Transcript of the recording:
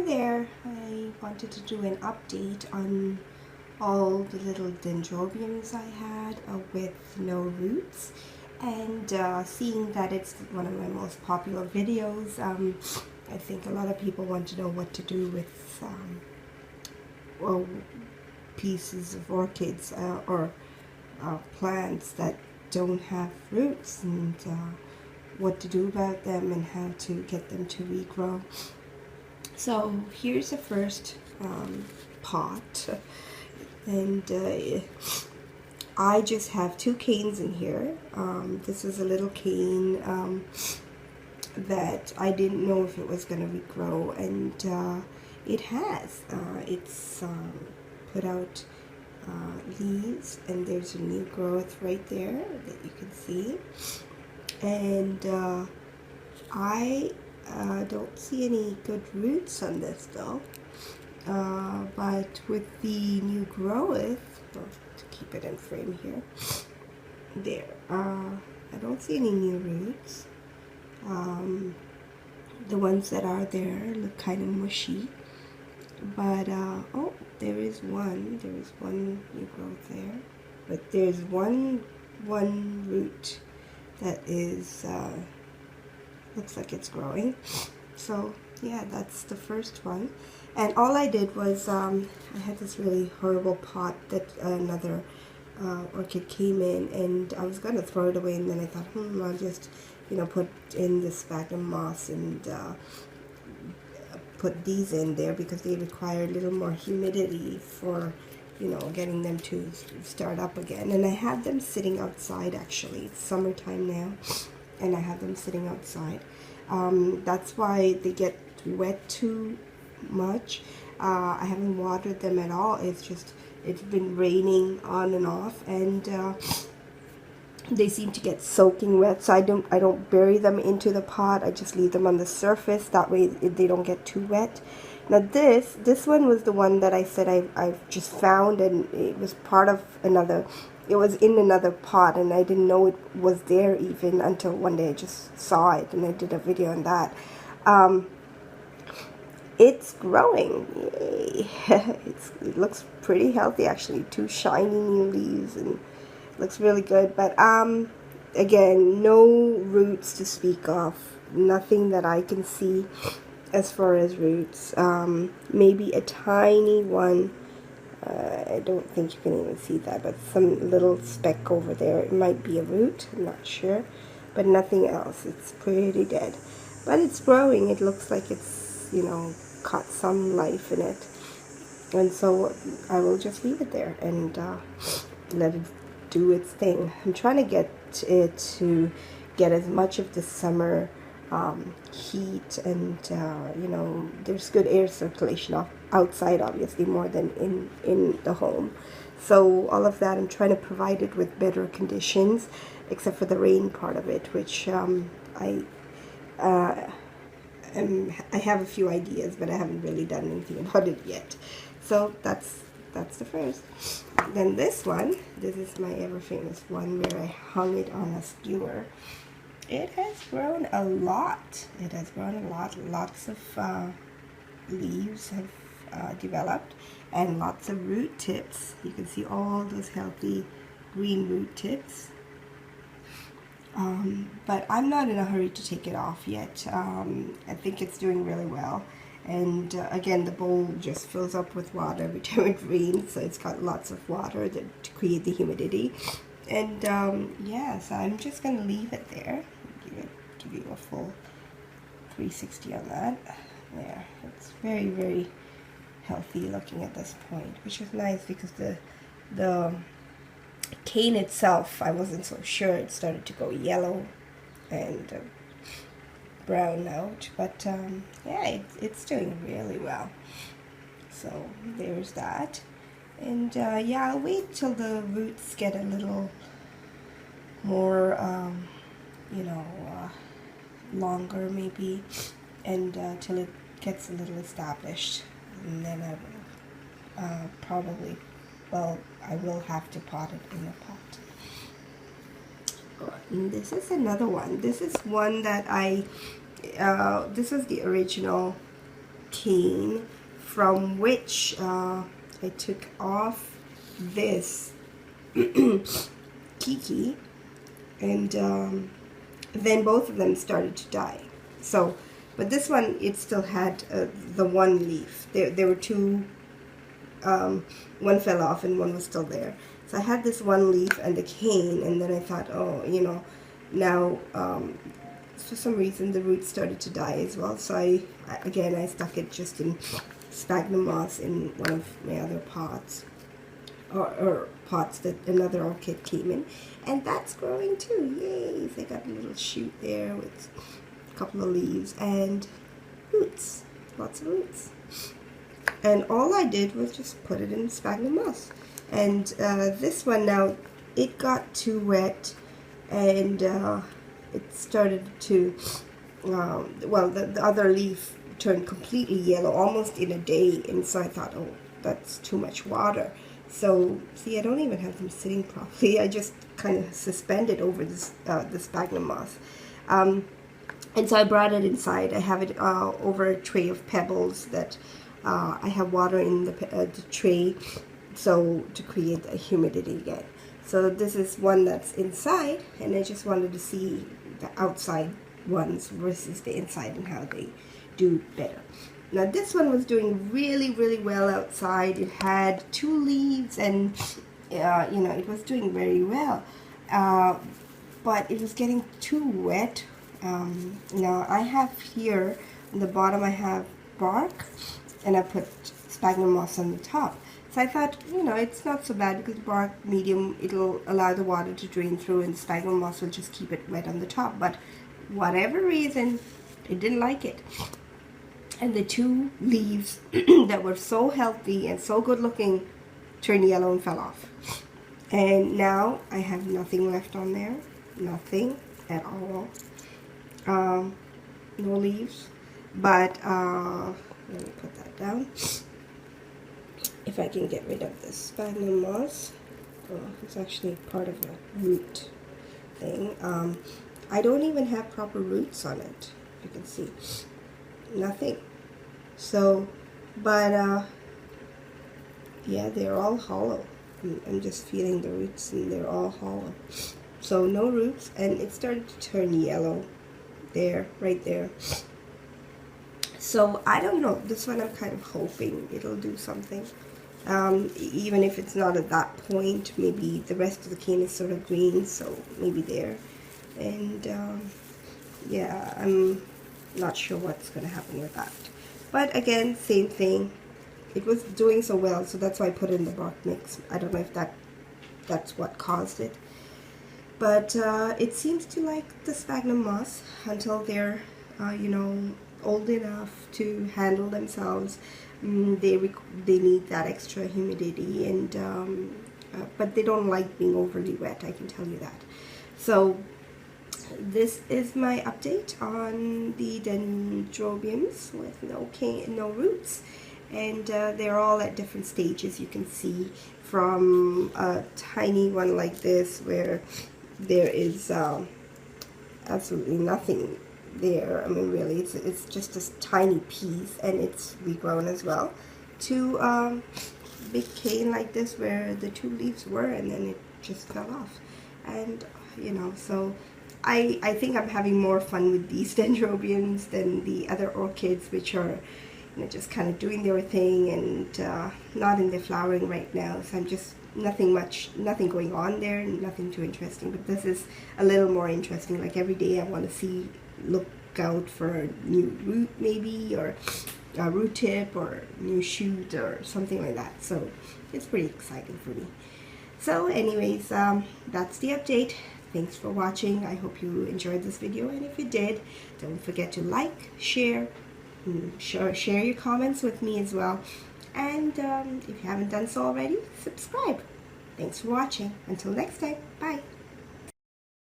there, I wanted to do an update on all the little dendrobiums I had with no roots, and seeing that it's one of my most popular videos, I think a lot of people want to know what to do with pieces of orchids or plants that don't have roots, and what to do about them and how to get them to regrow. So here's the first pot, and I just have 2 canes in here. This is a little cane that I didn't know if it was going to regrow, and it has. It's put out leaves, and there's a new growth right there that you can see. And I don't see any good roots on this though, but with the new growth, to keep it in frame here, there, I don't see any new roots. The ones that are there look kind of mushy, but oh, there is one new growth there, but there's one root that is looks like it's growing. So yeah, that's the first one. And all I did was I had this really horrible pot that another orchid came in, and I was gonna throw it away, and then I thought, I'll just put in this sphagnum moss and put these in there because they require a little more humidity for getting them to start up again. And I have them sitting outside. Actually, it's summertime now, and I have them sitting outside. That's why they get wet too much. I haven't watered them at all. It's been raining on and off, and they seem to get soaking wet. So I don't bury them into the pot. I just leave them on the surface. That way they don't get too wet. Now this one was the one that I said I've just found, and it was part of another. It was in another pot, and I didn't know it was there even until one day I just saw it, and I did a video on that. It's growing. Yay. It looks pretty healthy actually. 2 shiny new leaves, and looks really good. But again, no roots to speak of. Nothing that I can see as far as roots. Maybe a tiny one. I don't think you can even see that, but some little speck over there. It might be a root, I'm not sure, but nothing else. It's pretty dead, but it's growing. It looks like it's caught some life in it, and so I will just leave it there and let it do its thing. I'm trying to get it to get as much of the summer heat, and there's good air circulation outside, obviously, more than in the home. So all of that, I'm trying to provide it with better conditions, except for the rain part of it, which I have a few ideas, but I haven't really done anything about it yet. So that's the first. Then this is my ever famous one where I hung it on a skewer. It has grown a lot. It has grown a lot. Lots of leaves have developed, and lots of root tips. You can see all those healthy green root tips. But I'm not in a hurry to take it off yet. I think it's doing really well. And again, the bowl just fills up with water every time it rains, so it's got lots of water to create the humidity. And yeah, so I'm just going to leave it there. Give you a full 360 on that. There, it's very, very healthy looking at this point, which is nice because the cane itself, I wasn't so sure. It started to go yellow and brown out, but yeah, it's doing really well. So there's that. And yeah, I'll wait till the roots get a little more longer maybe, and till it gets a little established, and then I will I will have to pot it in a pot. And this is another one. This is one that this is the original cane from which I took off this Keiki, and then both of them started to die. So, but this one, it still had the one leaf. There were two, one fell off and one was still there. So I had this one leaf and the cane, and then I thought, oh, you know, now for some reason the roots started to die as well. So I stuck it just in sphagnum moss in one of my other pots, or pots that another orchid came in, and that's growing too. Yay! They got a little shoot there with a couple of leaves and roots, lots of roots. And all I did was just put it in sphagnum moss. And this one now, it got too wet, and it started to, well, the other leaf turned completely yellow almost in a day, and so I thought, oh, that's too much water. So, see, I don't even have them sitting properly. I just kind of suspended over this the sphagnum moss. And so I brought it inside. I have it over a tray of pebbles that I have water in the tray, so to create the humidity again. So this is one that's inside, and I just wanted to see the outside ones versus the inside and how they do better. Now this one was doing really, really well outside. It had 2 leaves, and you know, it was doing very well. But it was getting too wet. Now I have here on the bottom, I have bark, and I put sphagnum moss on the top. So I thought, you know, it's not so bad because bark medium, it'll allow the water to drain through, and sphagnum moss will just keep it wet on the top. But whatever reason, it didn't like it. And the 2 leaves that were so healthy and so good looking turned yellow and fell off. And now I have nothing left on there. Nothing at all. No leaves. But let me put that down. If I can get rid of this sphagnum moss. Oh, it's actually part of a root thing. I don't even have proper roots on it. You can see. Nothing. So, but yeah, they're all hollow. I'm just feeling the roots, and they're all hollow. So no roots, and it started to turn yellow there, right there. So I don't know, this one I'm kind of hoping it'll do something. Even if it's not at that point, maybe the rest of the cane is sort of green, so maybe there. And yeah, I'm not sure what's going to happen with that. But again, same thing. It was doing so well, so that's why I put it in the bark mix. I don't know if that's what caused it. But it seems to like the sphagnum moss until they're, you know, old enough to handle themselves. They need that extra humidity, and but they don't like being overly wet, I can tell you that. So this is my update on the Dendrobiums with no roots, and they're all at different stages. You can see from a tiny one like this where there is absolutely nothing there. I mean, really, it's just a tiny piece, and it's regrown as well, to big cane like this where the 2 leaves were, and then it just fell off. And you know, so I think I'm having more fun with these Dendrobiums than the other orchids, which are, you know, just kind of doing their thing and not in the flowering right now. So I'm just nothing going on there, nothing too interesting. But this is a little more interesting. Like every day I want to look out for a new root maybe, or a root tip, or new shoot, or something like that. So it's pretty exciting for me. So anyways, that's the update. Thanks for watching. I hope you enjoyed this video, and if you did, don't forget to like, share your comments with me as well. And if you haven't done so already, subscribe. Thanks for watching. Until next time, bye.